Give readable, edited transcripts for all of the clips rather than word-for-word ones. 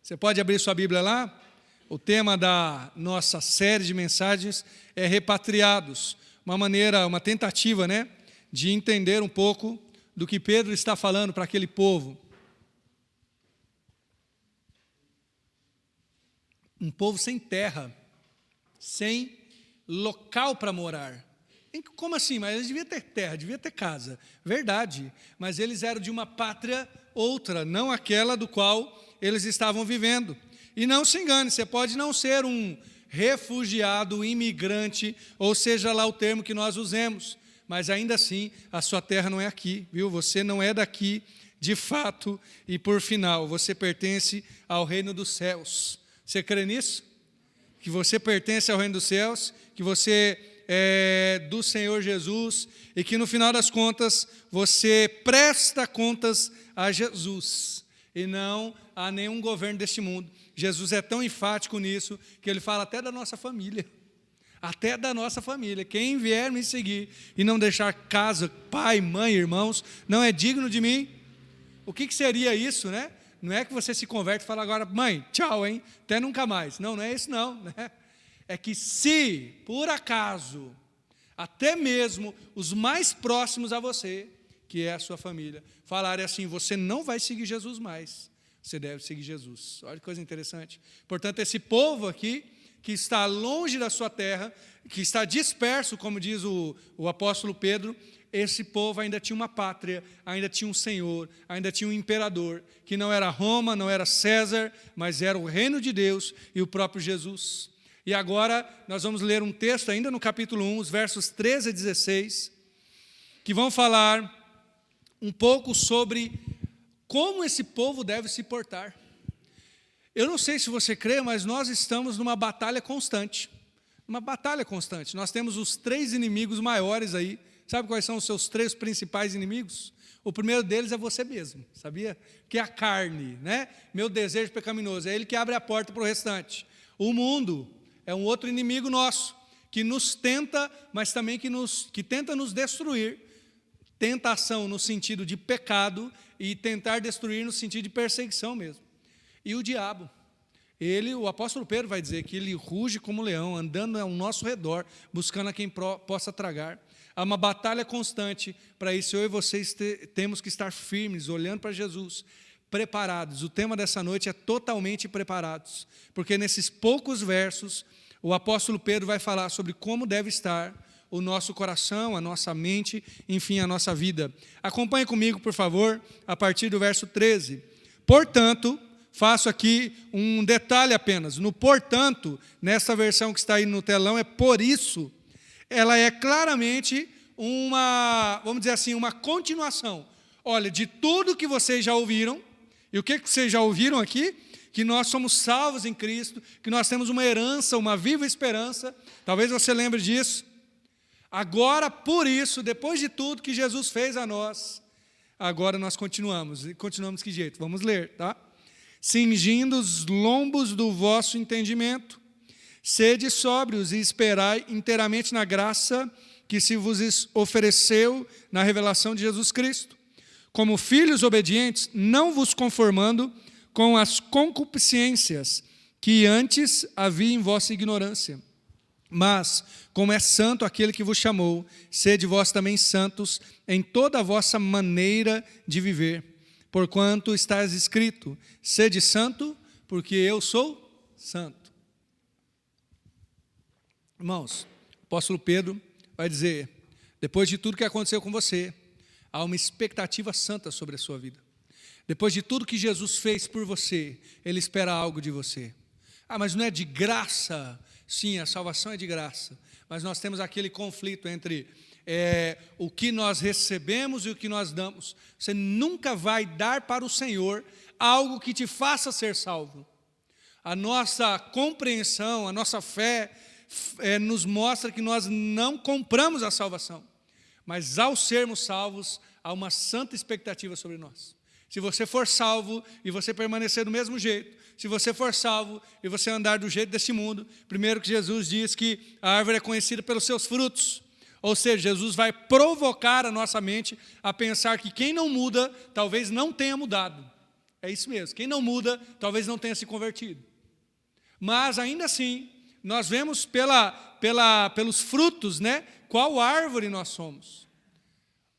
Você pode abrir sua Bíblia lá? O tema da nossa série de mensagens é repatriados. Uma tentativa, de entender um pouco do que Pedro está falando para aquele povo. Um povo sem terra, sem local para morar. Como assim? Mas eles deviam ter terra, deviam ter casa. Verdade, mas eles eram de uma pátria outra, não aquela do qual eles estavam vivendo. E não se engane, você pode não ser um refugiado, imigrante, ou seja lá o termo que nós usemos, mas ainda assim a sua terra não é aqui, viu? Você não é daqui de fato, e por final, você pertence ao reino dos céus. Você crê nisso? Que você pertence ao reino dos céus, que você é do Senhor Jesus, e que no final das contas, você presta contas a Jesus, e não a nenhum governo deste mundo. Jesus é tão enfático nisso, que ele fala até da nossa família. Até da nossa família. Quem vier me seguir e não deixar casa, pai, mãe, irmãos, não é digno de mim. O que seria isso, Não é que você se converte e fala agora, mãe, tchau, hein? Até nunca mais. Não é isso não, É que se, por acaso, até mesmo os mais próximos a você, que é a sua família, falarem assim, você não vai seguir Jesus mais, você deve seguir Jesus. Olha que coisa interessante. Portanto, esse povo aqui, que está longe da sua terra, que está disperso, como diz o apóstolo Pedro, esse povo ainda tinha uma pátria, ainda tinha um senhor, ainda tinha um imperador, que não era Roma, não era César, mas era o reino de Deus e o próprio Jesus. E agora nós vamos ler um texto ainda no capítulo 1, os versos 13 a 16, que vão falar um pouco sobre como esse povo deve se portar. Eu não sei se você crê, mas nós estamos numa batalha constante. Uma batalha constante. Nós temos os 3 inimigos maiores aí. Sabe quais são os seus 3 principais inimigos? O primeiro deles é você mesmo, sabia? Que é a carne, Meu desejo pecaminoso. É ele que abre a porta para o restante. O mundo é um outro inimigo nosso, que nos tenta, mas também que tenta nos destruir. Tentação no sentido de pecado e tentar destruir no sentido de perseguição mesmo. E o diabo, o apóstolo Pedro vai dizer que ele ruge como leão, andando ao nosso redor, buscando a quem possa tragar. Há uma batalha constante para isso. Eu e vocês temos que estar firmes, olhando para Jesus, preparados. O tema dessa noite é totalmente preparados, porque nesses poucos versos, o apóstolo Pedro vai falar sobre como deve estar o nosso coração, a nossa mente, enfim, a nossa vida. Acompanhe comigo, por favor, a partir do verso 13. Portanto, faço aqui um detalhe apenas. No portanto, nessa versão que está aí no telão, é por isso. Ela é claramente vamos dizer assim, uma continuação. Olha, de tudo que vocês já ouviram, e o que vocês já ouviram aqui? Que nós somos salvos em Cristo, que nós temos uma herança, uma viva esperança. Talvez você lembre disso. Agora, por isso, depois de tudo que Jesus fez a nós, agora nós continuamos. E continuamos que jeito? Vamos ler, tá? Cingindo os lombos do vosso entendimento, sede sóbrios e esperai inteiramente na graça que se vos ofereceu na revelação de Jesus Cristo. Como filhos obedientes, não vos conformando com as concupiscências que antes havia em vossa ignorância. Mas, como é santo aquele que vos chamou, sede vós também santos em toda a vossa maneira de viver. Porquanto está escrito, sede santo, porque eu sou santo. Irmãos, o apóstolo Pedro vai dizer, depois de tudo que aconteceu com você, há uma expectativa santa sobre a sua vida. Depois de tudo que Jesus fez por você, Ele espera algo de você. Mas não é de graça? Sim, a salvação é de graça, mas nós temos aquele conflito entre o que nós recebemos e o que nós damos. Você nunca vai dar para o Senhor algo que te faça ser salvo. A nossa compreensão, a nossa fé nos mostra que nós não compramos a salvação, mas ao sermos salvos, há uma santa expectativa sobre nós. Se você for salvo e você permanecer do mesmo jeito, se você for salvo e você andar do jeito desse mundo, primeiro que Jesus diz que a árvore é conhecida pelos seus frutos. Ou seja, Jesus vai provocar a nossa mente a pensar que quem não muda, talvez não tenha mudado. É isso mesmo. Quem não muda, talvez não tenha se convertido. Mas, ainda assim, nós vemos pelos frutos, né, qual árvore nós somos.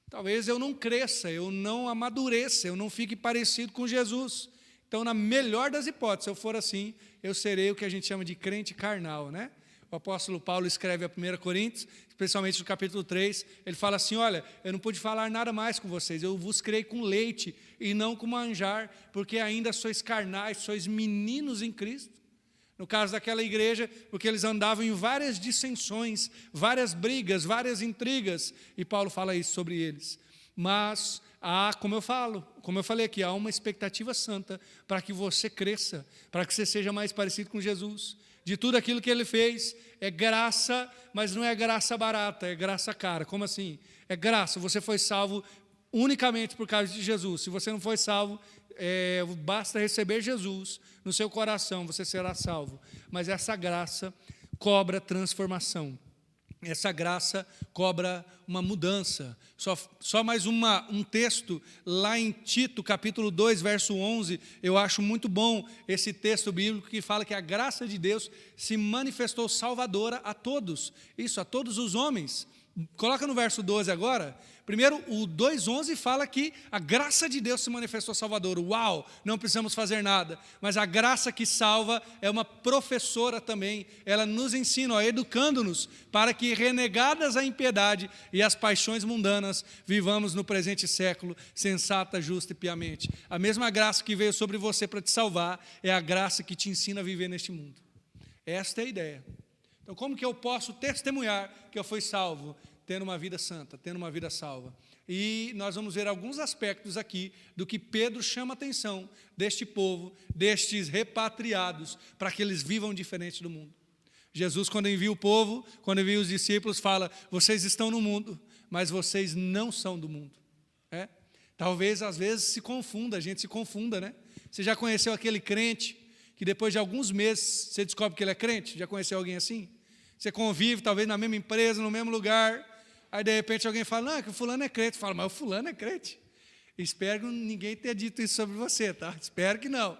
Talvez eu não cresça, eu não amadureça, eu não fique parecido com Jesus. Então, na melhor das hipóteses, se eu for assim, eu serei o que a gente chama de crente carnal, né? O apóstolo Paulo escreve a 1 Coríntios, especialmente no capítulo 3, ele fala assim, olha, eu não pude falar nada mais com vocês, eu vos criei com leite e não com manjar, porque ainda sois carnais, sois meninos em Cristo. No caso daquela igreja, porque eles andavam em várias dissensões, várias brigas, várias intrigas, e Paulo fala isso sobre eles. Mas como eu falei aqui, há uma expectativa santa para que você cresça, para que você seja mais parecido com Jesus. De tudo aquilo que ele fez, é graça, mas não é graça barata, é graça cara. Como assim? É graça, você foi salvo unicamente por causa de Jesus. Se você não foi salvo, basta receber Jesus no seu coração, você será salvo. Mas essa graça cobra transformação. Essa graça cobra uma mudança. Só mais um texto, lá em Tito, capítulo 2, verso 11, eu acho muito bom esse texto bíblico que fala que a graça de Deus se manifestou salvadora a todos. Isso, a todos os homens. Coloca no verso 12 agora. Primeiro, o 2,11 fala que a graça de Deus se manifestou salvadora. Uau, não precisamos fazer nada. Mas a graça que salva é uma professora também. Ela nos ensina, educando-nos, para que, renegadas a impiedade e as paixões mundanas, vivamos no presente século, sensata, justa e piamente. A mesma graça que veio sobre você para te salvar, é a graça que te ensina a viver neste mundo. Esta é a ideia. Então, como que eu posso testemunhar que eu fui salvo? Tendo uma vida santa, tendo uma vida salva. E nós vamos ver alguns aspectos aqui do que Pedro chama a atenção deste povo, destes repatriados, para que eles vivam diferente do mundo. Jesus, quando envia o povo, quando envia os discípulos, fala, vocês estão no mundo, mas vocês não são do mundo. Talvez, às vezes, a gente se confunda, né? Você já conheceu aquele crente que depois de alguns meses você descobre que ele é crente? Já conheceu alguém assim? Você convive, talvez, na mesma empresa, no mesmo lugar. Aí, de repente, alguém fala, não, que o fulano é crente. Fala, mas o fulano é crente. Espero que ninguém tenha dito isso sobre você, tá? Espero que não.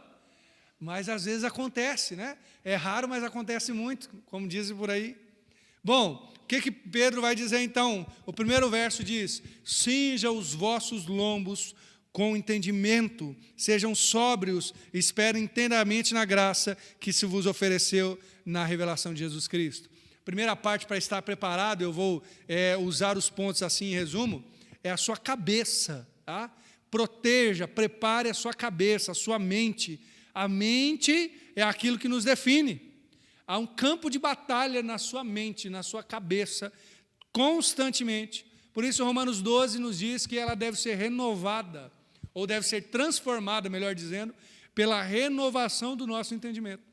Mas, às vezes, acontece, né? É raro, mas acontece muito, como dizem por aí. Bom, o que Pedro vai dizer, então? O primeiro verso diz, cinja os vossos lombos com entendimento, sejam sóbrios, esperem inteiramente na graça que se vos ofereceu na revelação de Jesus Cristo. Primeira parte, para estar preparado, eu vou usar os pontos assim em resumo, é a sua cabeça, tá? Proteja, prepare a sua cabeça, a sua mente. A mente é aquilo que nos define. Há um campo de batalha na sua mente, na sua cabeça, constantemente. Por isso, Romanos 12 nos diz que ela deve ser renovada, ou deve ser transformada, melhor dizendo, pela renovação do nosso entendimento.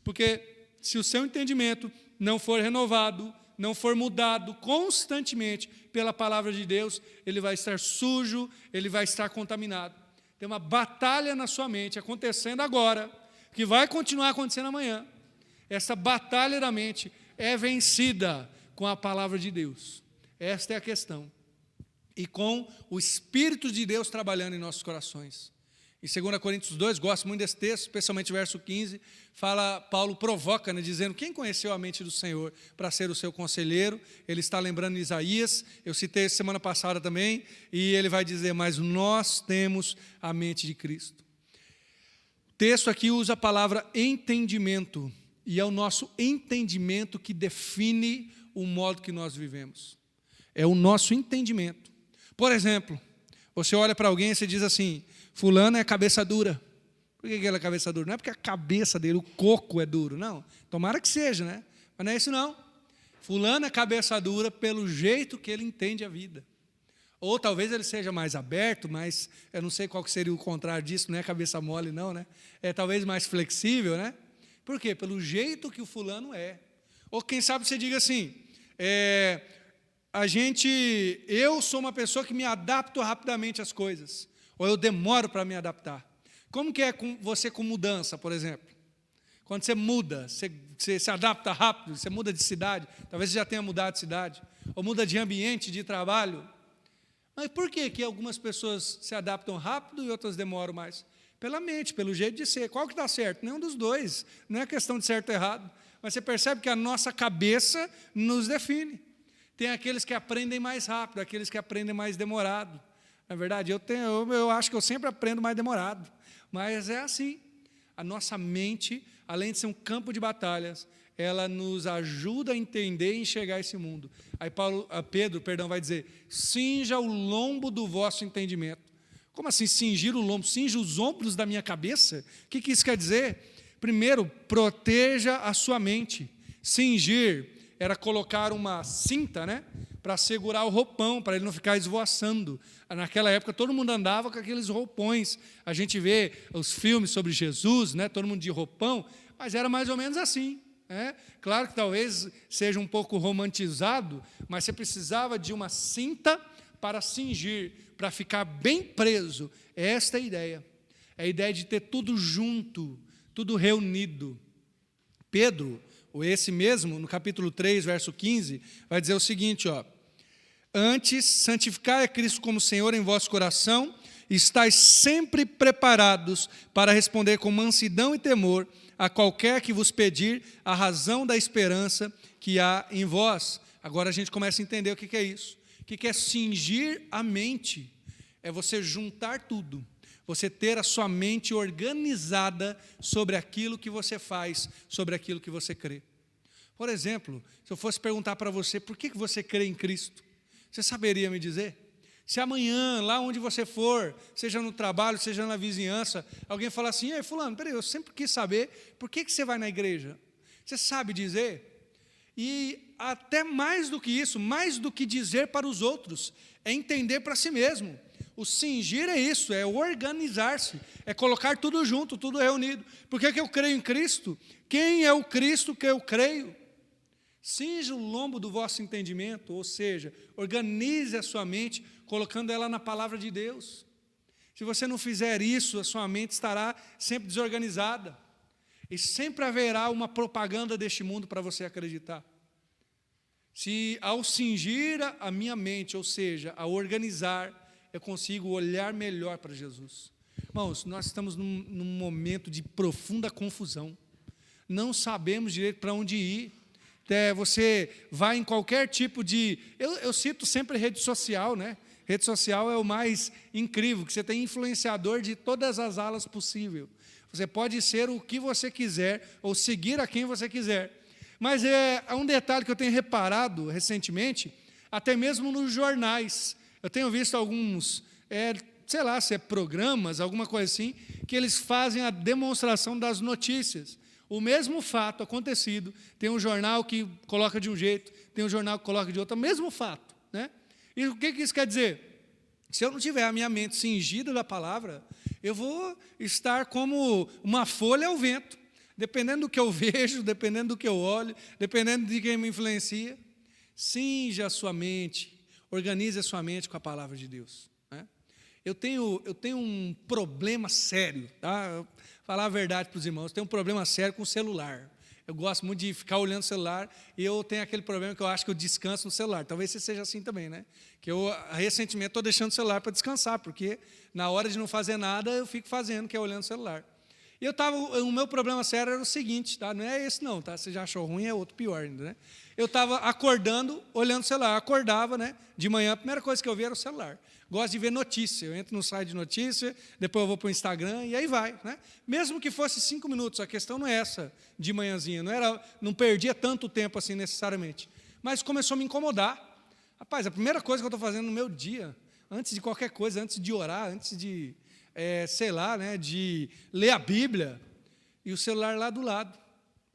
Porque se o seu entendimento não for renovado, não for mudado constantemente pela palavra de Deus, ele vai estar sujo, ele vai estar contaminado. Tem uma batalha na sua mente acontecendo agora, que vai continuar acontecendo amanhã. Essa batalha da mente é vencida com a palavra de Deus. Esta é a questão. E com o Espírito de Deus trabalhando em nossos corações. Em 2 Coríntios 2, gosto muito desse texto, especialmente o verso 15, Paulo provoca, né, dizendo, quem conheceu a mente do Senhor para ser o seu conselheiro? Ele está lembrando Isaías, eu citei semana passada também, e ele vai dizer, mas nós temos a mente de Cristo. O texto aqui usa a palavra entendimento, e é o nosso entendimento que define o modo que nós vivemos. É o nosso entendimento. Por exemplo, você olha para alguém e você diz assim, fulano é cabeça dura. Por que ele é cabeça dura? Não é porque a cabeça dele, o coco é duro, não. Tomara que seja, né? Mas não é isso não. Fulano é cabeça dura pelo jeito que ele entende a vida. Ou talvez ele seja mais aberto, mas eu não sei qual que seria o contrário disso, não é cabeça mole não, né? É talvez mais flexível, né? Por quê? Pelo jeito que o fulano é. Ou quem sabe você diga assim, eu sou uma pessoa que me adapto rapidamente às coisas, ou eu demoro para me adaptar. Como que é você com mudança, por exemplo? Quando você muda, você se adapta rápido, você muda de cidade, talvez você já tenha mudado de cidade, ou muda de ambiente, de trabalho. Mas por que algumas pessoas se adaptam rápido e outras demoram mais? Pela mente, pelo jeito de ser. Qual que está certo? Nenhum dos dois. Não é questão de certo ou errado. Mas você percebe que a nossa cabeça nos define. Tem aqueles que aprendem mais rápido, aqueles que aprendem mais demorado. Na verdade, eu acho que eu sempre aprendo mais demorado. Mas é assim. A nossa mente, além de ser um campo de batalhas, ela nos ajuda a entender e enxergar esse mundo. Aí Pedro vai dizer, cinja o lombo do vosso entendimento. Como assim cingir o lombo? Cinja os ombros da minha cabeça? O que isso quer dizer? Primeiro, proteja a sua mente. Cingir era colocar uma cinta, né, para segurar o roupão, para ele não ficar esvoaçando. Naquela época, todo mundo andava com aqueles roupões. A gente vê os filmes sobre Jesus, né, todo mundo de roupão, mas era mais ou menos assim. Claro que talvez seja um pouco romantizado, mas você precisava de uma cinta para cingir, para ficar bem preso. Esta é a ideia. É a ideia de ter tudo junto, tudo reunido. Pedro, ou esse mesmo, no capítulo 3, verso 15, vai dizer o seguinte, antes, santificai a Cristo como Senhor em vosso coração, e estáis sempre preparados para responder com mansidão e temor a qualquer que vos pedir a razão da esperança que há em vós. Agora a gente começa a entender o que é isso. O que é cingir a mente? É você juntar tudo, você ter a sua mente organizada sobre aquilo que você faz, sobre aquilo que você crê. Por exemplo, se eu fosse perguntar para você, por que você crê em Cristo? Você saberia me dizer? Se amanhã, lá onde você for, seja no trabalho, seja na vizinhança, alguém falar assim, ei, fulano, peraí, eu sempre quis saber, por que você vai na igreja? Você sabe dizer? E até mais do que isso, mais do que dizer para os outros, é entender para si mesmo. O cingir é isso, é organizar-se, é colocar tudo junto, tudo reunido. Por que eu creio em Cristo? Quem é o Cristo que eu creio? Cinja o lombo do vosso entendimento, ou seja, organize a sua mente, colocando ela na palavra de Deus. Se você não fizer isso, a sua mente estará sempre desorganizada. E sempre haverá uma propaganda deste mundo para você acreditar. Se ao cingir a minha mente, ou seja, ao organizar, eu consigo olhar melhor para Jesus. Irmãos, nós estamos num momento de profunda confusão. Não sabemos direito para onde ir. Você vai em qualquer tipo de... Eu cito sempre rede social, né? Rede social é o mais incrível, que você tem influenciador de todas as alas possíveis. Você pode ser o que você quiser, ou seguir a quem você quiser. Mas há um detalhe que eu tenho reparado recentemente, até mesmo nos jornais. Eu tenho visto alguns, sei lá, se é programas, alguma coisa assim, que eles fazem a demonstração das notícias. O mesmo fato acontecido, tem um jornal que coloca de um jeito, tem um jornal que coloca de outro, o mesmo fato, né? E o que isso quer dizer? Se eu não tiver a minha mente cingida da palavra, eu vou estar como uma folha ao vento, dependendo do que eu vejo, dependendo do que eu olho, dependendo de quem me influencia. Cinja a sua mente, organize a sua mente com a palavra de Deus, né? Eu tenho um problema sério, tá? Falar a verdade para os irmãos, eu tenho um problema sério com o celular. Eu gosto muito de ficar olhando o celular e eu tenho aquele problema que eu acho que eu descanso no celular. Talvez você seja assim também, né? Que eu, recentemente, estou deixando o celular para descansar, porque na hora de não fazer nada, eu fico fazendo, que é olhando o celular. E o meu problema sério era o seguinte, tá? Não é esse não, tá? Você já achou ruim, é outro pior ainda, né? Eu estava acordando, olhando o celular. Eu acordava, né? De manhã, a primeira coisa que eu via era o celular. Gosto de ver notícia. Eu entro no site de notícia, depois eu vou para o Instagram e aí vai, né? Mesmo que fosse 5 minutos, a questão não é essa de manhãzinha, não perdia tanto tempo assim necessariamente. Mas começou a me incomodar. Rapaz, a primeira coisa que eu estou fazendo no meu dia, antes de qualquer coisa, antes de orar, antes de, sei lá, né, de ler a Bíblia, e o celular lá do lado,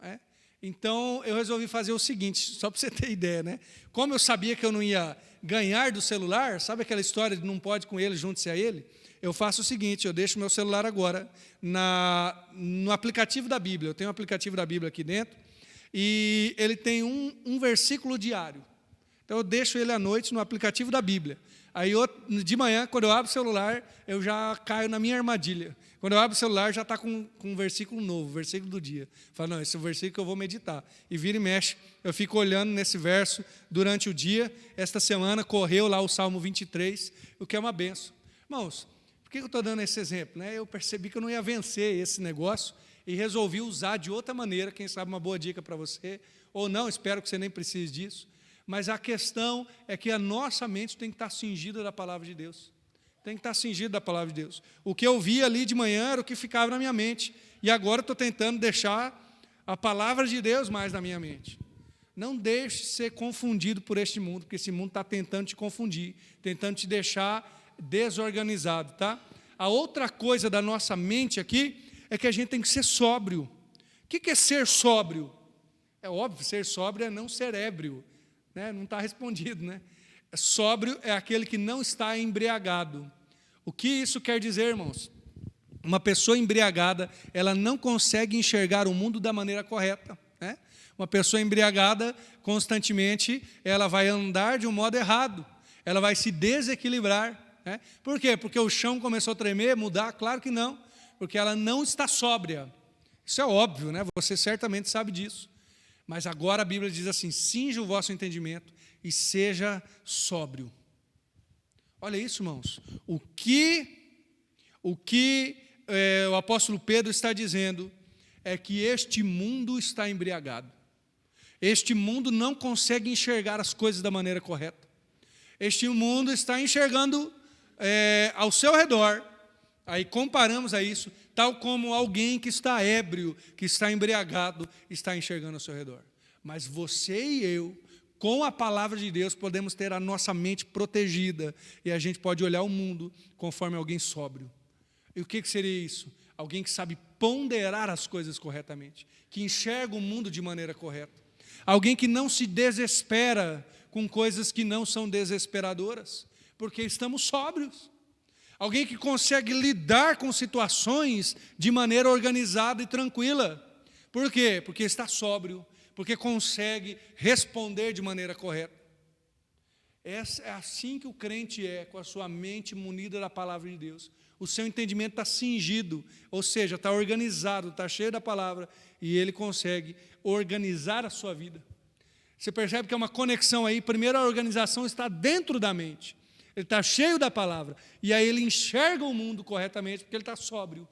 né? Então, eu resolvi fazer o seguinte, só para você ter ideia, né? Como eu sabia que eu não ia ganhar do celular, sabe aquela história de não pode com ele, junte-se a ele? Eu faço o seguinte, eu deixo meu celular agora no aplicativo da Bíblia. Eu tenho um aplicativo da Bíblia aqui dentro, e ele tem um versículo diário. Então, eu deixo ele à noite no aplicativo da Bíblia. Aí, de manhã, quando eu abro o celular, eu já caio na minha armadilha. Quando eu abro o celular, já está com um versículo novo, versículo do dia. Eu falo, não, esse é o versículo que eu vou meditar. E vira e mexe, eu fico olhando nesse verso durante o dia. Esta semana correu lá o Salmo 23, o que é uma benção. Irmãos, por Por que eu estou dando esse exemplo? Né? Eu percebi que eu não ia vencer esse negócio e resolvi usar de outra maneira, quem sabe uma boa dica para você, ou não, espero que você nem precise disso. Mas a questão é que a nossa mente tem que estar cingida da palavra de Deus. Tem que estar cingida da palavra de Deus. O que eu vi ali de manhã era o que ficava na minha mente. E agora estou tentando deixar a palavra de Deus mais na minha mente. Não deixe ser confundido por este mundo, porque esse mundo está tentando te confundir, tentando te deixar desorganizado, tá? A outra coisa da nossa mente aqui é que a gente tem que ser sóbrio. O que é ser sóbrio? É óbvio, ser sóbrio é não ser ébrio, né? Não está respondido, né? Sóbrio é aquele que não está embriagado. O que isso quer dizer, irmãos? Uma pessoa embriagada, ela não consegue enxergar o mundo da maneira correta, né? Uma pessoa embriagada, constantemente, ela vai andar de um modo errado, ela vai se desequilibrar, né? Por quê? Porque o chão começou a tremer, mudar? Claro que não, porque ela não está sóbria. Isso é óbvio, né? Você certamente sabe disso. Mas agora a Bíblia diz assim: cinja o vosso entendimento e seja sóbrio. Olha isso, irmãos. O que o apóstolo Pedro está dizendo é que este mundo está embriagado. Este mundo não consegue enxergar as coisas da maneira correta. Este mundo está enxergando ao seu redor. Aí comparamos a isso, tal como alguém que está ébrio, que está embriagado, está enxergando ao seu redor. Mas você e eu, com a palavra de Deus, podemos ter a nossa mente protegida e a gente pode olhar o mundo conforme alguém sóbrio. E o que seria isso? Alguém que sabe ponderar as coisas corretamente, que enxerga o mundo de maneira correta. Alguém que não se desespera com coisas que não são desesperadoras, porque estamos sóbrios. Alguém que consegue lidar com situações de maneira organizada e tranquila. Por quê? Porque está sóbrio, porque consegue responder de maneira correta. É assim que o crente é, com a sua mente munida da palavra de Deus. O seu entendimento está cingido, ou seja, está organizado, está cheio da palavra, e ele consegue organizar a sua vida. Você percebe que é uma conexão aí. Primeiro, a organização está dentro da mente. Ele está cheio da palavra, e aí ele enxerga o mundo corretamente, porque ele está sóbrio.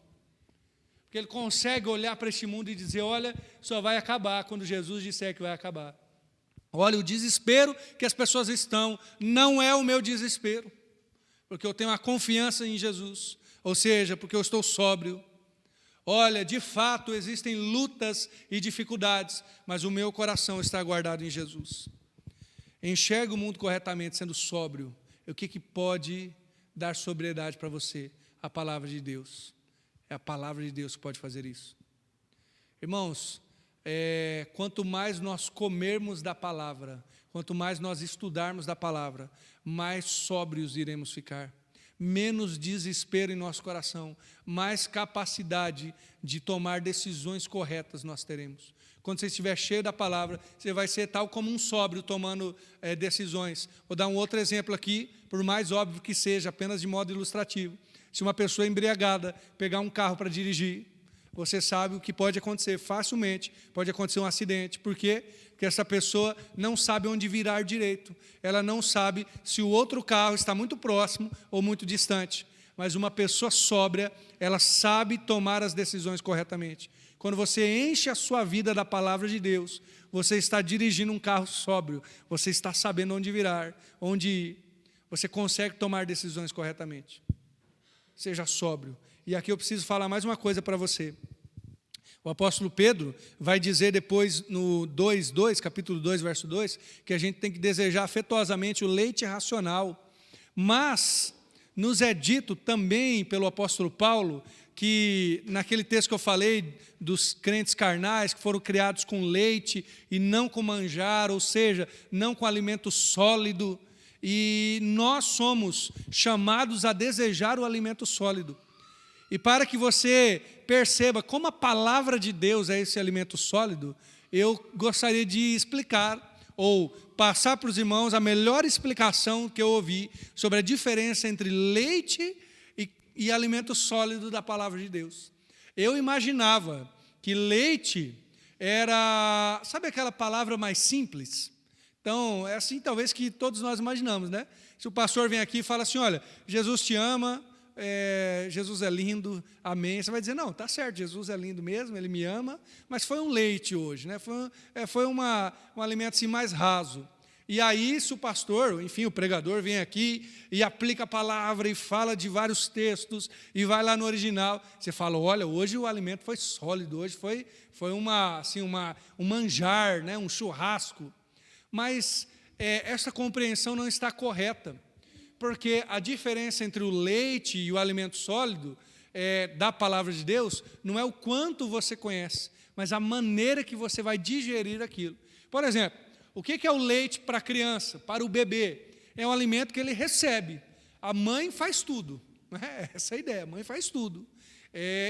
Porque ele consegue olhar para este mundo e dizer: olha, só vai acabar quando Jesus disser que vai acabar. Olha, o desespero que as pessoas estão não é o meu desespero, porque eu tenho a confiança em Jesus, ou seja, porque eu estou sóbrio. Olha, de fato existem lutas e dificuldades, mas o meu coração está guardado em Jesus. Enxerga o mundo corretamente, sendo sóbrio. O que pode dar sobriedade para você? A palavra de Deus. É a palavra de Deus que pode fazer isso. Irmãos, quanto mais nós comermos da palavra, quanto mais nós estudarmos da palavra, mais sóbrios iremos ficar. Menos desespero em nosso coração, mais capacidade de tomar decisões corretas nós teremos. Quando você estiver cheio da palavra, você vai ser tal como um sóbrio tomando decisões. Vou dar um outro exemplo aqui, por mais óbvio que seja, apenas de modo ilustrativo. Se uma pessoa embriagada pegar um carro para dirigir, você sabe o que pode acontecer facilmente. Pode acontecer um acidente. Por quê? Porque essa pessoa não sabe onde virar direito. Ela não sabe se o outro carro está muito próximo ou muito distante. Mas uma pessoa sóbria, ela sabe tomar as decisões corretamente. Quando você enche a sua vida da palavra de Deus, você está dirigindo um carro sóbrio. Você está sabendo onde virar, onde ir. Você consegue tomar decisões corretamente. Seja sóbrio. E aqui eu preciso falar mais uma coisa para você. O apóstolo Pedro vai dizer depois no 2:2, capítulo 2, verso 2, que a gente tem que desejar afetuosamente o leite racional. Mas nos é dito também pelo apóstolo Paulo que naquele texto que eu falei dos crentes carnais que foram criados com leite e não com manjar, ou seja, não com alimento sólido, e nós somos chamados a desejar o alimento sólido. E para que você perceba como a palavra de Deus é esse alimento sólido, eu gostaria de explicar, ou passar para os irmãos a melhor explicação que eu ouvi sobre a diferença entre leite e alimento sólido da palavra de Deus. Eu imaginava que leite era, sabe aquela palavra mais simples? Então, é assim talvez que todos nós imaginamos, né? Se o pastor vem aqui e fala assim: olha, Jesus te ama, Jesus é lindo, amém. Você vai dizer, não, está certo, Jesus é lindo mesmo, Ele me ama, mas foi um leite hoje, né? Foi um alimento assim, mais raso. E aí, se o pastor, enfim, o pregador vem aqui e aplica a palavra e fala de vários textos e vai lá no original, você fala, olha, hoje o alimento foi sólido, hoje foi um manjar, né, um churrasco. Mas essa compreensão não está correta, porque a diferença entre o leite e o alimento sólido da palavra de Deus não é o quanto você conhece, mas a maneira que você vai digerir aquilo. Por exemplo, o que é o leite para a criança, para o bebê? É um alimento que ele recebe. A mãe faz tudo. Essa é a ideia, a mãe faz tudo.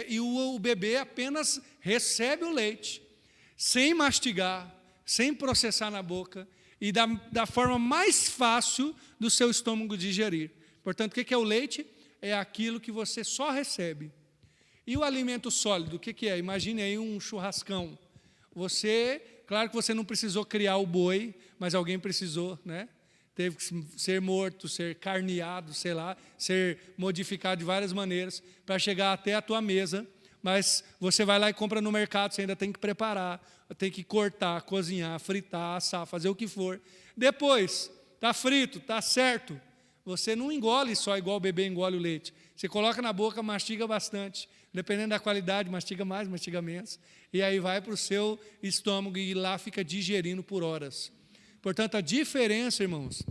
E o bebê apenas recebe o leite, sem mastigar, sem processar na boca, e da forma mais fácil do seu estômago digerir. Portanto, o que é o leite? É aquilo que você só recebe. E o alimento sólido, o que é? Imagine aí um churrascão. Claro que você não precisou criar o boi, mas alguém precisou, né? Teve que ser morto, ser carneado, sei lá, ser modificado de várias maneiras para chegar até a tua mesa. Mas você vai lá e compra no mercado, você ainda tem que preparar, tem que cortar, cozinhar, fritar, assar, fazer o que for. Depois, está frito, está certo. Você não engole só igual o bebê engole o leite. Você coloca na boca, mastiga bastante. Dependendo da qualidade, mastiga mais, mastiga menos. E aí vai para o seu estômago e lá fica digerindo por horas. Portanto, a diferença, irmãos,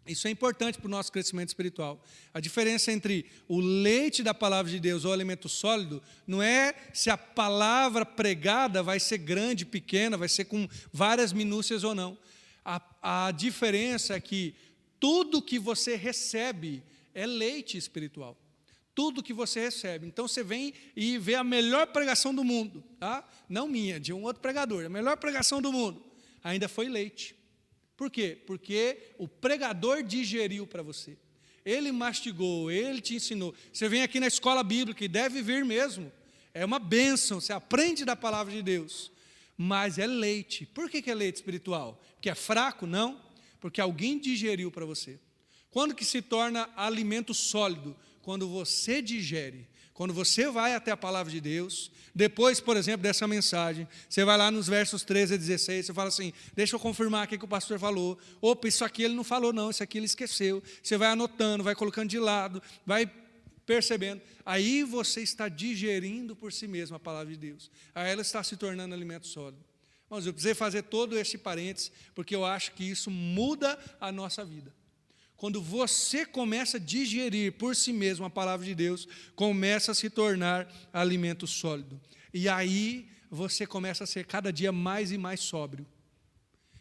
isso é importante para o nosso crescimento espiritual. A diferença entre o leite da palavra de Deus ou o alimento sólido não é se a palavra pregada vai ser grande, pequena, vai ser com várias minúcias ou não. A diferença é que tudo que você recebe é leite espiritual. Tudo que você recebe. Então você vem e vê a melhor pregação do mundo, tá? Não minha, de um outro pregador. A melhor pregação do mundo ainda foi leite. Por quê? Porque o pregador digeriu para você. Ele mastigou, ele te ensinou. Você vem aqui na escola bíblica e deve vir mesmo. É uma bênção, você aprende da palavra de Deus. Mas é leite. Por que é leite espiritual? Porque é fraco? Não. Porque alguém digeriu para você. Quando que se torna alimento sólido? Quando você digere, quando você vai até a palavra de Deus, depois, por exemplo, dessa mensagem, você vai lá nos versos 13 a 16, você fala assim, deixa eu confirmar o que o pastor falou. Opa, isso aqui ele não falou não, isso aqui ele esqueceu. Você vai anotando, vai colocando de lado, vai percebendo. Aí você está digerindo por si mesmo a palavra de Deus. Aí ela está se tornando alimento sólido. Mas eu precisei fazer todo esse parênteses, porque eu acho que isso muda a nossa vida. Quando você começa a digerir por si mesmo a palavra de Deus, começa a se tornar alimento sólido. E aí você começa a ser cada dia mais e mais sóbrio.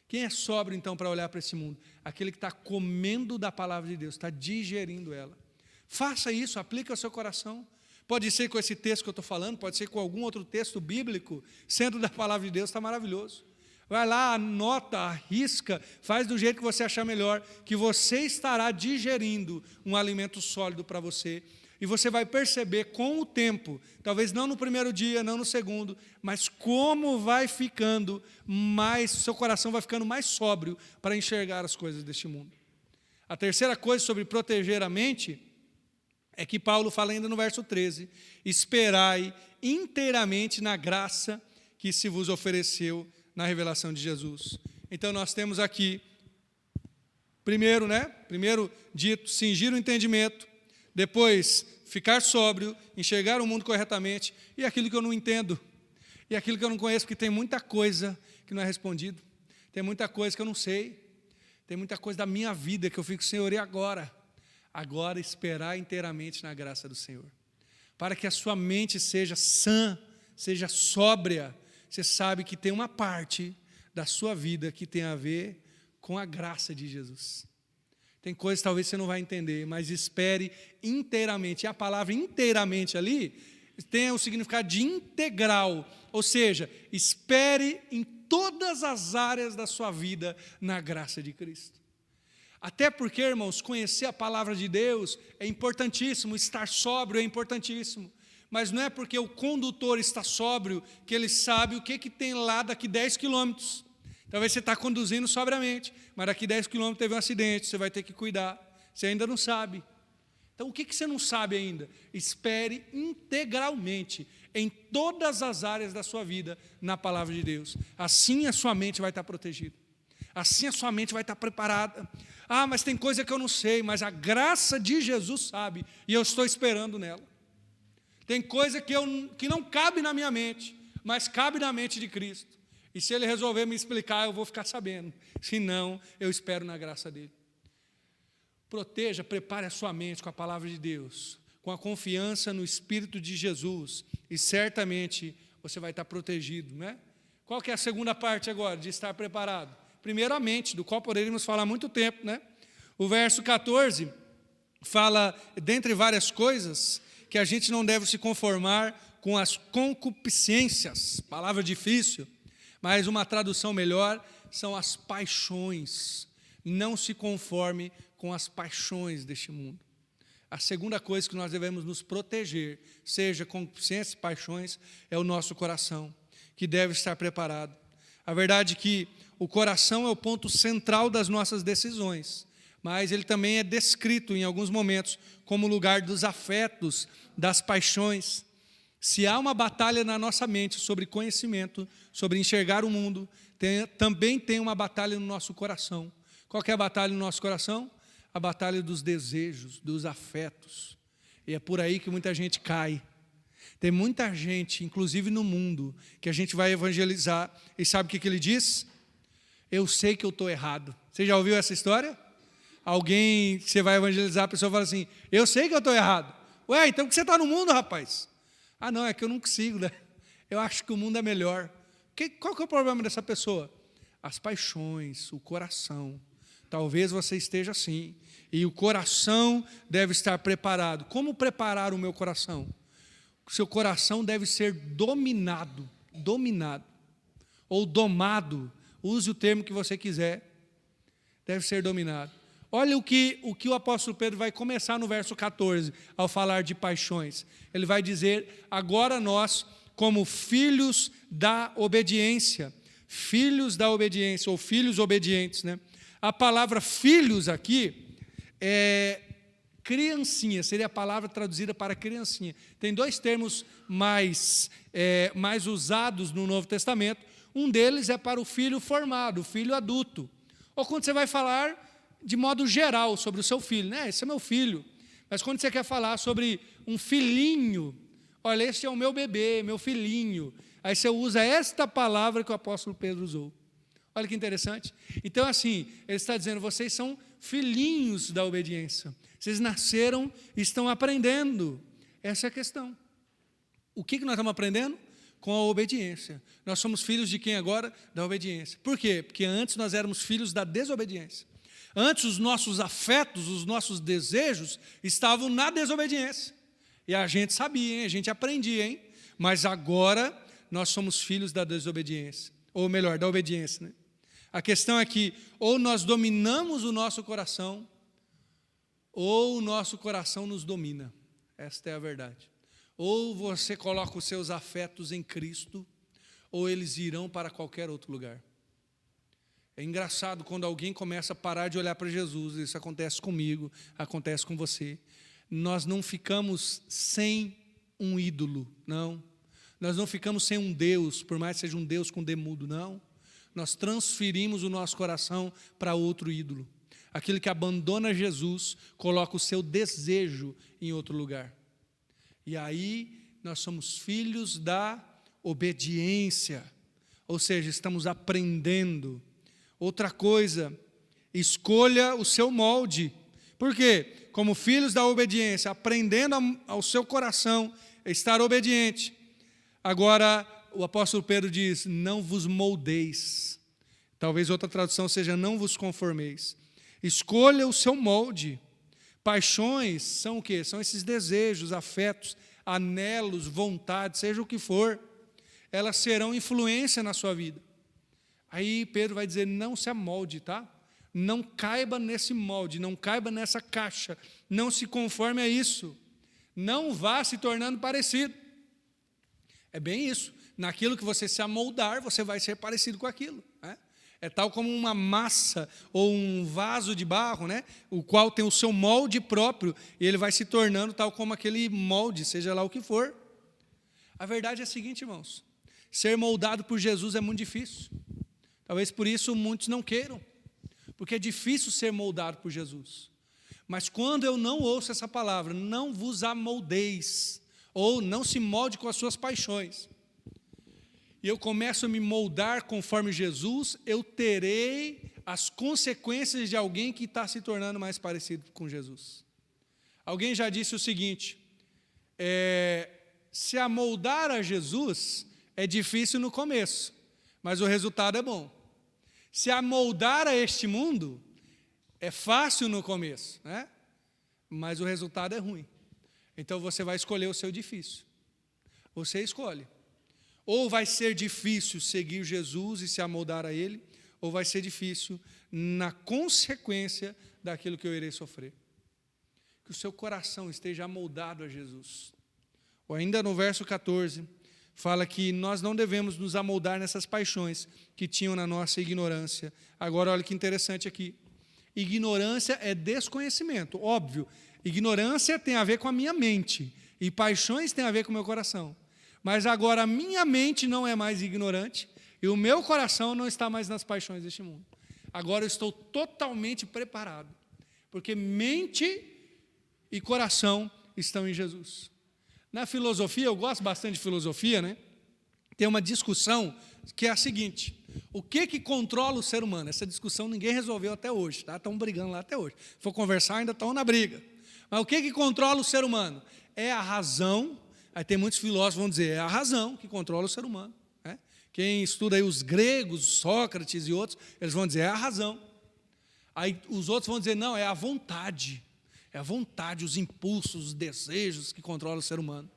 Quem é sóbrio, então, para olhar para esse mundo? Aquele que está comendo da palavra de Deus, está digerindo ela. Faça isso, aplique ao seu coração. Pode ser com esse texto que eu estou falando, pode ser com algum outro texto bíblico, sendo da palavra de Deus, está maravilhoso. Vai lá, anota, arrisca, faz do jeito que você achar melhor, que você estará digerindo um alimento sólido para você. E você vai perceber com o tempo, talvez não no primeiro dia, não no segundo, mas como vai ficando mais, seu coração vai ficando mais sóbrio para enxergar as coisas deste mundo. A terceira coisa sobre proteger a mente é que Paulo fala ainda no verso 13, esperai inteiramente na graça que se vos ofereceu na revelação de Jesus. Então nós temos aqui, primeiro dito, cingir o entendimento, depois ficar sóbrio, enxergar o mundo corretamente, e aquilo que eu não entendo, e aquilo que eu não conheço, porque tem muita coisa que não é respondido, tem muita coisa que eu não sei, tem muita coisa da minha vida que eu fico, Senhor, e agora? Agora esperar inteiramente na graça do Senhor, para que a sua mente seja sã, seja sóbria. Você sabe que tem uma parte da sua vida que tem a ver com a graça de Jesus. Tem coisas que talvez você não vai entender, mas espere inteiramente. E a palavra inteiramente ali tem o significado de integral, ou seja, espere em todas as áreas da sua vida na graça de Cristo. Até porque, irmãos, conhecer a palavra de Deus é importantíssimo, estar sóbrio é importantíssimo. Mas não é porque o condutor está sóbrio que ele sabe o que tem lá daqui 10 quilômetros. Talvez você está conduzindo sobriamente, mas daqui 10 quilômetros teve um acidente, você vai ter que cuidar. Você ainda não sabe. Então, o que você não sabe ainda? Espere integralmente, em todas as áreas da sua vida, na palavra de Deus. Assim a sua mente vai estar protegida. Assim a sua mente vai estar preparada. Ah, mas tem coisa que eu não sei, mas a graça de Jesus sabe, e eu estou esperando nela. Tem coisa que não cabe na minha mente, mas cabe na mente de Cristo. E se Ele resolver me explicar, eu vou ficar sabendo. Se não, eu espero na graça dEle. Proteja, prepare a sua mente com a palavra de Deus, com a confiança no Espírito de Jesus, e certamente você vai estar protegido, né? Qual que é a segunda parte agora de estar preparado? Primeiro, a mente, do qual poderíamos falar há muito tempo, né? O verso 14 fala, dentre várias coisas, que a gente não deve se conformar com as concupiscências, palavra difícil, mas uma tradução melhor são as paixões. Não se conforme com as paixões deste mundo. A segunda coisa que nós devemos nos proteger, seja concupiscências e paixões, é o nosso coração, que deve estar preparado. A verdade é que o coração é o ponto central das nossas decisões, mas ele também é descrito em alguns momentos como lugar dos afetos, das paixões. Se há uma batalha na nossa mente sobre conhecimento, sobre enxergar o mundo, também tem uma batalha no nosso coração. Qual que é a batalha no nosso coração? A batalha dos desejos, dos afetos. E é por aí que muita gente cai. Tem muita gente, inclusive no mundo, que a gente vai evangelizar, e sabe o que ele diz? Eu sei que eu estou errado. Você já ouviu essa história? Alguém que você vai evangelizar, a pessoa fala assim, eu sei que eu estou errado. Ué, então por que você está no mundo, rapaz? Ah, não, é que eu não consigo, né? Eu acho que o mundo é melhor. Qual que é o problema dessa pessoa? As paixões, o coração. Talvez você esteja assim. E o coração deve estar preparado. Como preparar o meu coração? O seu coração deve ser dominado. Ou domado. Use o termo que você quiser. Deve ser dominado. Olha o que o apóstolo Pedro vai começar no verso 14, ao falar de paixões. Ele vai dizer, agora nós, como filhos da obediência, ou filhos obedientes, né? A palavra filhos aqui é criancinha, seria a palavra traduzida para criancinha. Tem dois termos mais usados no Novo Testamento. Um deles é para o filho formado, o filho adulto. Ou quando você vai falar de modo geral sobre o seu filho, né? Esse é meu filho. Mas quando você quer falar sobre um filhinho, olha, esse é o meu bebê, meu filhinho. Aí você usa esta palavra que o apóstolo Pedro usou. Olha que interessante. Então, assim, ele está dizendo, vocês são filhinhos da obediência. Vocês nasceram e estão aprendendo. Essa é a questão. O que nós estamos aprendendo? Com a obediência. Nós somos filhos de quem agora? Da obediência. Por quê? Porque antes nós éramos filhos da desobediência. Antes os nossos afetos, os nossos desejos estavam na desobediência. E a gente sabia, hein? A gente aprendia, hein? Mas agora nós somos filhos da desobediência. Ou melhor, da obediência, né? A questão é que ou nós dominamos o nosso coração, ou o nosso coração nos domina. Esta é a verdade. Ou você coloca os seus afetos em Cristo, ou eles irão para qualquer outro lugar. É engraçado quando alguém começa a parar de olhar para Jesus, isso acontece comigo, acontece com você. Nós não ficamos sem um ídolo, não. Nós não ficamos sem um Deus, por mais que seja um Deus com demudo, não. Nós transferimos o nosso coração para outro ídolo. Aquele que abandona Jesus, coloca o seu desejo em outro lugar. E aí nós somos filhos da obediência, ou seja, estamos aprendendo. Outra coisa, escolha o seu molde. Por quê? Como filhos da obediência, aprendendo ao seu coração estar obediente. Agora, o apóstolo Pedro diz, não vos moldeis. Talvez outra tradução seja, não vos conformeis. Escolha o seu molde. Paixões são o quê? São esses desejos, afetos, anelos, vontades, seja o que for. Elas serão influência na sua vida. Aí Pedro vai dizer, não se amolde, tá? Não caiba nesse molde, não caiba nessa caixa, não se conforme a isso. Não vá se tornando parecido. É bem isso. Naquilo que você se amoldar, você vai ser parecido com aquilo, né? É tal como uma massa ou um vaso de barro, né? O qual tem o seu molde próprio e ele vai se tornando tal como aquele molde, seja lá o que for. A verdade é a seguinte, irmãos: ser moldado por Jesus é muito difícil. Talvez por isso muitos não queiram, porque é difícil ser moldado por Jesus. Mas quando eu não ouço essa palavra, não vos amoldeis, ou não se molde com as suas paixões, e eu começo a me moldar conforme Jesus, eu terei as consequências de alguém que está se tornando mais parecido com Jesus. Alguém já disse o seguinte: se amoldar a Jesus é difícil no começo, mas o resultado é bom. Se amoldar a este mundo é fácil no começo, né? Mas o resultado é ruim. Então você vai escolher o seu difícil. Você escolhe. Ou vai ser difícil seguir Jesus e se amoldar a Ele, ou vai ser difícil na consequência daquilo que eu irei sofrer. Que o seu coração esteja amoldado a Jesus. Ou ainda no verso 14, fala que nós não devemos nos amoldar nessas paixões que tinham na nossa ignorância. Agora, olha que interessante aqui. Ignorância é desconhecimento, óbvio. Ignorância tem a ver com a minha mente, e paixões tem a ver com o meu coração. Mas agora a minha mente não é mais ignorante, e o meu coração não está mais nas paixões deste mundo. Agora eu estou totalmente preparado, porque mente e coração estão em Jesus. Na filosofia, eu gosto bastante de filosofia, né? Tem uma discussão que é a seguinte: o que controla o ser humano? Essa discussão ninguém resolveu até hoje, tá? Estão brigando lá até hoje. Se for conversar, ainda estão na briga. Mas o que controla o ser humano? É a razão. Aí tem muitos filósofos que vão dizer, é a razão que controla o ser humano, né? Quem estuda aí os gregos, Sócrates e outros, eles vão dizer, é a razão. Aí os outros vão dizer, não, é a vontade. É a vontade, os impulsos, os desejos que controlam o ser humano.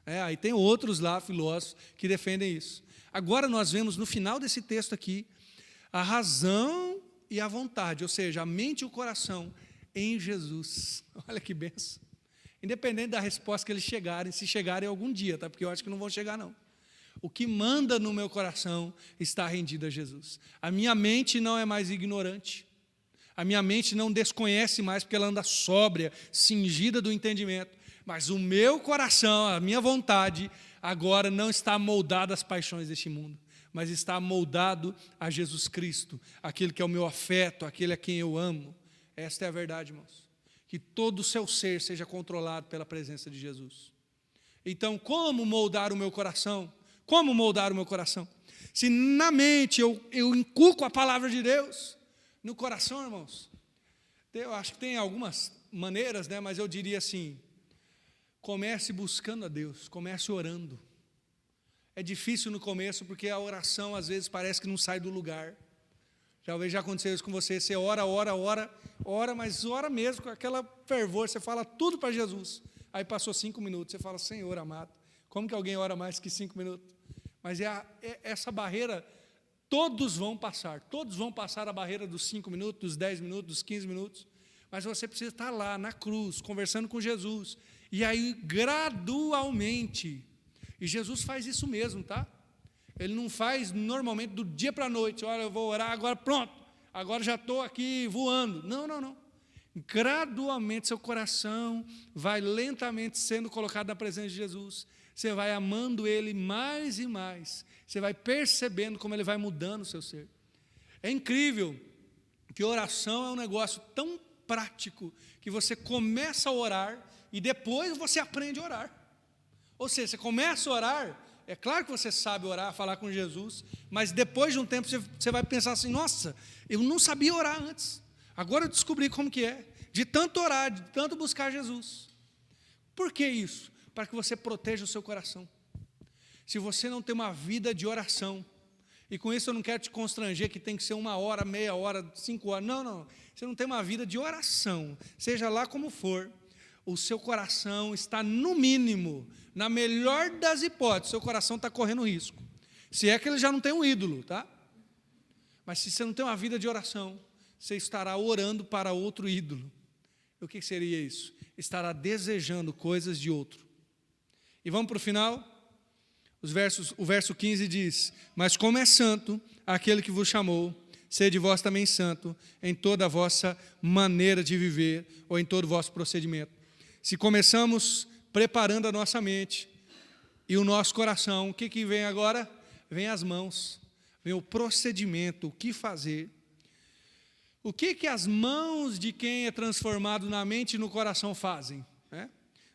Aí tem outros lá, filósofos, que defendem isso. Agora nós vemos no final desse texto aqui, a razão e a vontade, ou seja, a mente e o coração em Jesus. Olha que benção. Independente da resposta que eles chegarem, se chegarem algum dia, tá? Porque eu acho que não vão chegar, não. O que manda no meu coração está rendido a Jesus. A minha mente não é mais ignorante. A minha mente não desconhece mais, porque ela anda sóbria, cingida do entendimento. Mas o meu coração, a minha vontade, agora não está moldado às paixões deste mundo, mas está moldado a Jesus Cristo, aquele que é o meu afeto, aquele a quem eu amo. Esta é a verdade, irmãos. Que todo o seu ser seja controlado pela presença de Jesus. Então, como moldar o meu coração? Como moldar o meu coração? Se na mente eu inculco a palavra de Deus, no coração, irmãos, eu acho que tem algumas maneiras, né? Mas eu diria assim, comece buscando a Deus, comece orando. É difícil no começo, porque a oração às vezes parece que não sai do lugar. Talvez já aconteceu isso com você, você ora, mas ora mesmo com aquela fervor, você fala tudo para Jesus. Aí passou 5 minutos, você fala, Senhor amado, como que alguém ora mais que 5 minutos? Mas essa barreira, todos vão passar a barreira dos 5 minutos, dos 10 minutos, dos 15 minutos, mas você precisa estar lá, na cruz, conversando com Jesus, e aí gradualmente, e Jesus faz isso mesmo, tá? Ele não faz normalmente do dia para a noite, olha, eu vou orar agora, pronto, agora já estou aqui voando. Não. Gradualmente seu coração vai lentamente sendo colocado na presença de Jesus. Você vai amando Ele mais e mais. Você vai percebendo como Ele vai mudando o seu ser. É incrível que oração é um negócio tão prático que você começa a orar e depois você aprende a orar. Ou seja, você começa a orar. É claro que você sabe orar, falar com Jesus, mas depois de um tempo você vai pensar assim, nossa, eu não sabia orar antes, agora eu descobri como que é, de tanto orar, de tanto buscar Jesus. Por que isso? Para que você proteja o seu coração. Se você não tem uma vida de oração, e com isso eu não quero te constranger que tem que ser 1 hora, meia hora, 5 horas, não, você não tem uma vida de oração, seja lá como for, o seu coração está no mínimo, na melhor das hipóteses, seu coração está correndo risco. Se é que ele já não tem um ídolo, tá? Mas se você não tem uma vida de oração, você estará orando para outro ídolo. E o que seria isso? Estará desejando coisas de outro. E vamos para o final? O verso 15 diz, mas como é santo aquele que vos chamou, sede vós também santo em toda a vossa maneira de viver ou em todo o vosso procedimento. Se começamos preparando a nossa mente e o nosso coração, o que vem agora? Vem as mãos, vem o procedimento, o que fazer. O que as mãos de quem é transformado na mente e no coração fazem?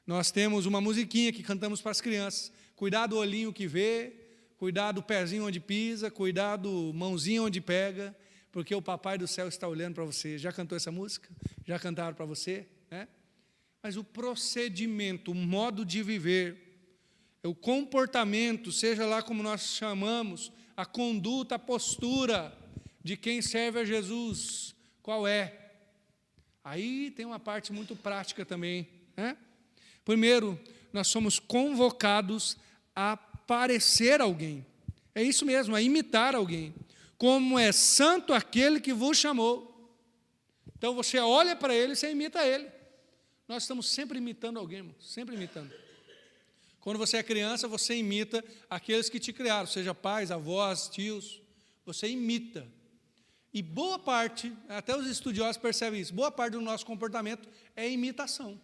Nós temos uma musiquinha que cantamos para as crianças. Cuidado do olhinho que vê, cuidado do pezinho onde pisa, cuidado do mãozinho onde pega, porque o papai do céu está olhando para você. Já cantou essa música? Já cantaram para você? Mas o procedimento, o modo de viver, o comportamento, seja lá como nós chamamos, a conduta, a postura de quem serve a Jesus, qual é? Aí tem uma parte muito prática também, Primeiro, nós somos convocados a parecer alguém. É isso mesmo, a imitar alguém. Como é santo aquele que vos chamou. Então você olha para ele e você imita ele. Nós estamos sempre imitando alguém, irmão, sempre imitando. Quando você é criança, você imita aqueles que te criaram, seja pais, avós, tios. Você imita. E boa parte, até os estudiosos percebem isso, boa parte do nosso comportamento é imitação.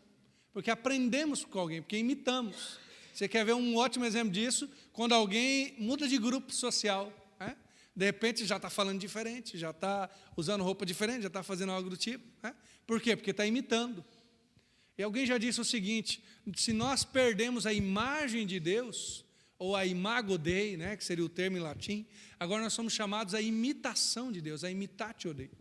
Porque aprendemos com alguém, porque imitamos. Você quer ver um ótimo exemplo disso? Quando alguém muda de grupo social, de repente já está falando diferente, já está usando roupa diferente, já está fazendo algo do tipo. Por quê? Porque está imitando. E alguém já disse o seguinte, se nós perdemos a imagem de Deus, ou a imago Dei, que seria o termo em latim, agora nós somos chamados à imitação de Deus, a imitatio Dei.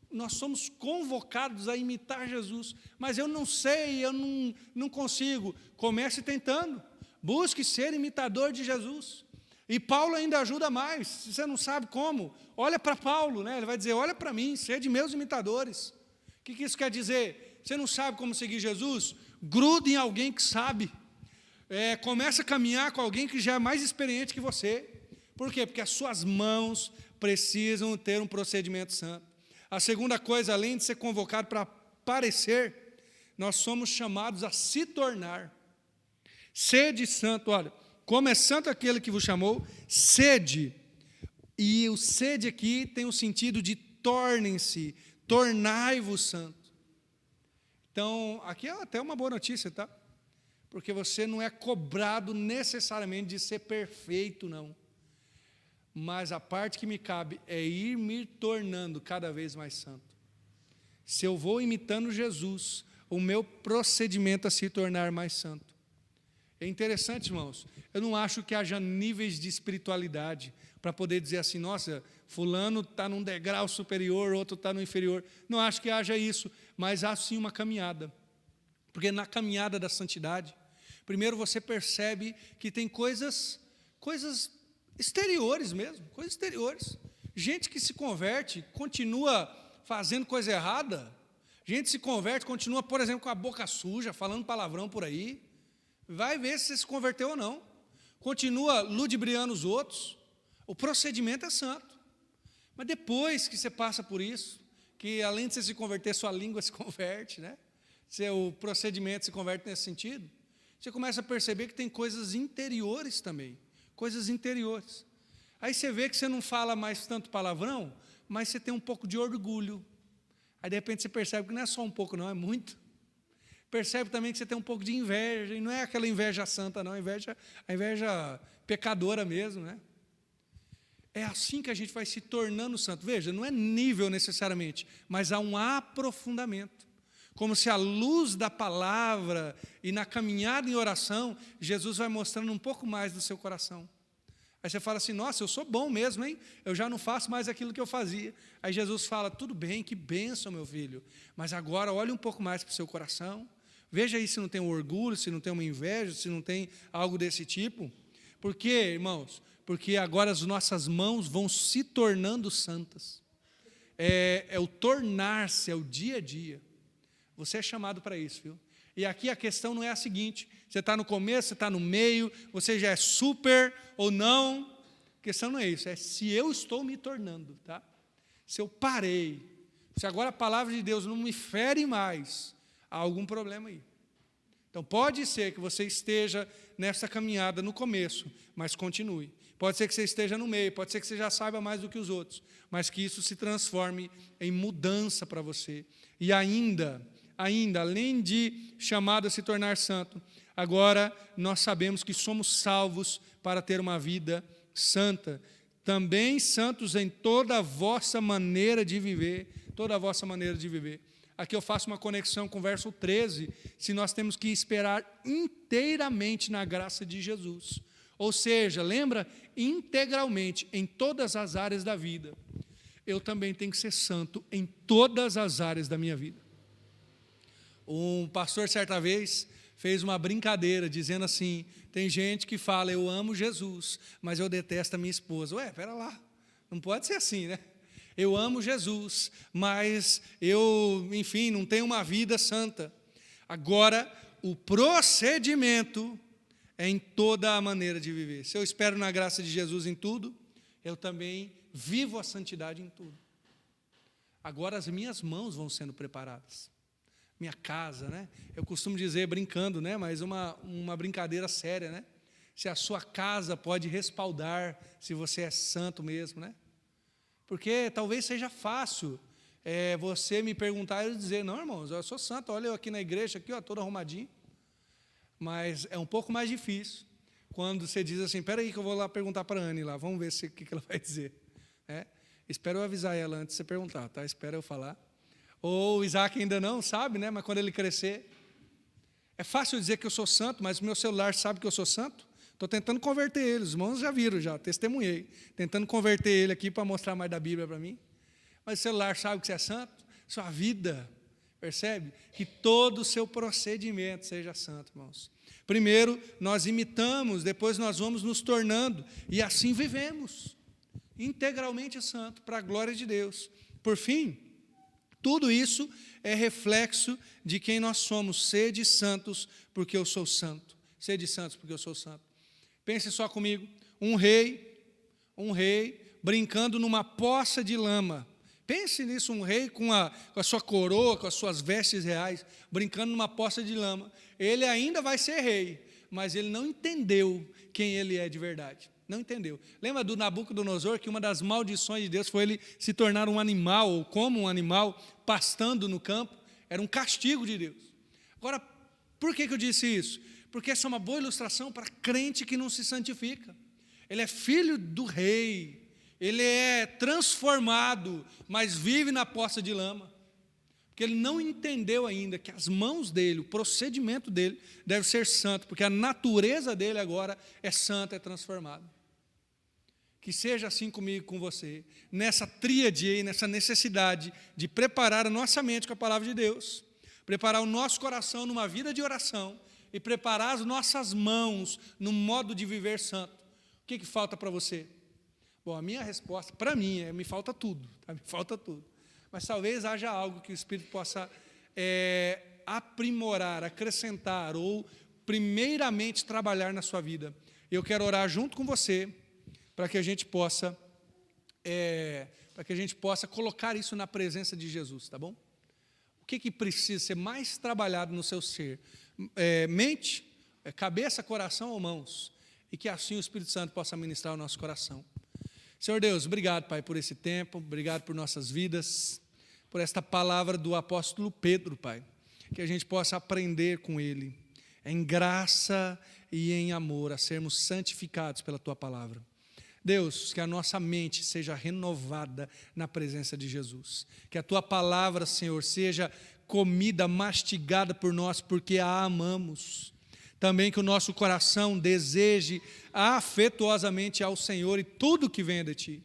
Nós somos convocados a imitar Jesus, mas eu não sei, eu não consigo. Comece tentando, busque ser imitador de Jesus. E Paulo ainda ajuda mais, se você não sabe como, olha para Paulo, ele vai dizer, olha para mim, sede meus imitadores. O que isso quer dizer? Você não sabe como seguir Jesus? Grude em alguém que sabe. Começa a caminhar com alguém que já é mais experiente que você. Por quê? Porque as suas mãos precisam ter um procedimento santo. A segunda coisa, além de ser convocado para parecer, nós somos chamados a se tornar. Sede santo, olha, como é santo aquele que vos chamou, sede. E o sede aqui tem o sentido de tornem-se, tornai-vos santo. Então, aqui é até uma boa notícia, tá? Porque você não é cobrado necessariamente de ser perfeito, não. Mas a parte que me cabe é ir me tornando cada vez mais santo. Se eu vou imitando Jesus, o meu procedimento a se tornar mais santo. É interessante, irmãos, eu não acho que haja níveis de espiritualidade para poder dizer assim, nossa, fulano está num degrau superior, outro está no inferior. Não acho que haja isso, mas há sim uma caminhada. Porque na caminhada da santidade, primeiro você percebe que tem coisas exteriores mesmo, coisas exteriores. Gente que se converte, continua fazendo coisa errada. Gente se converte, continua, por exemplo, com a boca suja, falando palavrão por aí. Vai ver se você se converteu ou não. Continua ludibriando os outros. O procedimento é santo. Mas depois que você passa por isso, que além de você se converter, sua língua se converte, seu procedimento se converte nesse sentido, você começa a perceber que tem coisas interiores também. Coisas interiores. Aí você vê que você não fala mais tanto palavrão, mas você tem um pouco de orgulho. Aí de repente você percebe que não é só um pouco não, é muito. Percebe também que você tem um pouco de inveja, e não é aquela inveja santa não, a inveja pecadora mesmo, É assim que a gente vai se tornando santo. Veja, não é nível necessariamente, mas há um aprofundamento. Como se a luz da palavra e na caminhada em oração, Jesus vai mostrando um pouco mais do seu coração. Aí você fala assim, nossa, eu sou bom mesmo, hein? Eu já não faço mais aquilo que eu fazia. Aí Jesus fala, tudo bem, que bênção, meu filho. Mas agora olhe um pouco mais para o seu coração. Veja aí se não tem um orgulho, se não tem uma inveja, se não tem algo desse tipo. Por quê, irmãos? Porque agora as nossas mãos vão se tornando santas. É o tornar-se, é o dia a dia. Você é chamado para isso, viu? E aqui a questão não é a seguinte, você está no começo, você está no meio, você já é super ou não. A questão não é isso, é se eu estou me tornando, tá? Se eu parei, se agora a palavra de Deus não me fere mais, há algum problema aí. Então pode ser que você esteja nessa caminhada no começo, mas continue. Pode ser que você esteja no meio, pode ser que você já saiba mais do que os outros, mas que isso se transforme em mudança para você. E ainda, além de chamado a se tornar santo, agora nós sabemos que somos salvos para ter uma vida santa. Também santos em toda a vossa maneira de viver, toda a vossa maneira de viver. Aqui eu faço uma conexão com o verso 13, se nós temos que esperar inteiramente na graça de Jesus. Ou seja, lembra? Integralmente, em todas as áreas da vida. Eu também tenho que ser santo em todas as áreas da minha vida. Um pastor, certa vez, fez uma brincadeira, dizendo assim, tem gente que fala, eu amo Jesus, mas eu detesto a minha esposa. Ué, pera lá, não pode ser assim, né? Eu amo Jesus, mas eu, enfim, não tenho uma vida santa. Agora, o procedimento é em toda a maneira de viver. Se eu espero na graça de Jesus em tudo, eu também vivo a santidade em tudo. Agora as minhas mãos vão sendo preparadas. Minha casa, né? Eu costumo dizer, brincando, né? Mas uma brincadeira séria, né? Se a sua casa pode respaldar se você é santo mesmo, né? Porque talvez seja fácil você me perguntar e eu dizer, não, irmãos, eu sou santo, olha eu aqui na igreja, aqui, ó, todo arrumadinho. Mas é um pouco mais difícil quando você diz assim, espera aí que eu vou lá perguntar para a Anne lá, vamos ver o que ela vai dizer. Espero eu avisar ela antes de você perguntar, tá? Espera eu falar. Ou o Isaac ainda não sabe, né? Mas quando ele crescer, é fácil dizer que eu sou santo, mas o meu celular sabe que eu sou santo? Estou tentando converter ele, os irmãos já viram, já testemunhei, tentando converter ele aqui para mostrar mais da Bíblia para mim. Mas o celular sabe que você é santo? Sua vida, percebe? Que todo o seu procedimento seja santo, irmãos. Primeiro, nós imitamos, depois nós vamos nos tornando, e assim vivemos, integralmente santo, para a glória de Deus. Por fim, tudo isso é reflexo de quem nós somos. Sede santos, porque eu sou santo. Sede santos, porque eu sou santo. Pense só comigo, um rei brincando numa poça de lama. Pense nisso, um rei com a sua coroa, com as suas vestes reais, brincando numa poça de lama. Ele ainda vai ser rei, mas ele não entendeu quem ele é de verdade. Não entendeu. Lembra do Nabucodonosor, que uma das maldições de Deus foi ele se tornar um animal, ou como um animal, pastando no campo? Era um castigo de Deus. Agora, por que eu disse isso? Porque essa é uma boa ilustração para crente que não se santifica. Ele é filho do rei, ele é transformado, mas vive na poça de lama. Porque ele não entendeu ainda que as mãos dele, o procedimento dele deve ser santo, porque a natureza dele agora é santa, é transformada. Que seja assim comigo e com você, nessa tríade aí, nessa necessidade de preparar a nossa mente com a palavra de Deus, preparar o nosso coração numa vida de oração e preparar as nossas mãos no modo de viver santo. O que falta para você? Bom, a minha resposta, para mim, me falta tudo, tá? Me falta tudo. Mas talvez haja algo que o Espírito possa aprimorar, acrescentar, ou primeiramente trabalhar na sua vida. Eu quero orar junto com você, para que a gente possa colocar isso na presença de Jesus, tá bom? O que precisa ser mais trabalhado no seu ser? Mente, cabeça, coração ou mãos? E que assim o Espírito Santo possa ministrar o nosso coração. Senhor Deus, obrigado, Pai, por esse tempo, obrigado por nossas vidas, por esta palavra do apóstolo Pedro, Pai, que a gente possa aprender com ele, em graça e em amor, a sermos santificados pela Tua palavra. Deus, que a nossa mente seja renovada na presença de Jesus, que a Tua palavra, Senhor, seja comida, mastigada por nós, porque a amamos. Também que o nosso coração deseje afetuosamente ao Senhor e tudo que venha de Ti.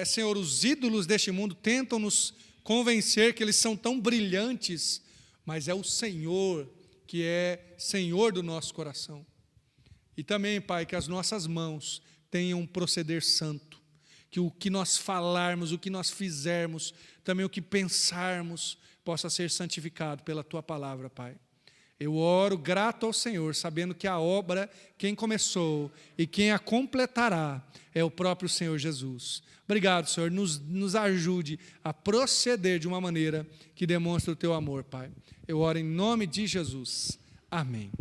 Senhor, os ídolos deste mundo tentam nos convencer que eles são tão brilhantes, mas é o Senhor que é Senhor do nosso coração. E também, Pai, que as nossas mãos tenham um proceder santo, que o que nós falarmos, o que nós fizermos, também o que pensarmos, possa ser santificado pela Tua palavra, Pai. Eu oro grato ao Senhor, sabendo que a obra, quem começou e quem a completará, é o próprio Senhor Jesus. Obrigado, Senhor, nos ajude a proceder de uma maneira que demonstre o Teu amor, Pai. Eu oro em nome de Jesus. Amém.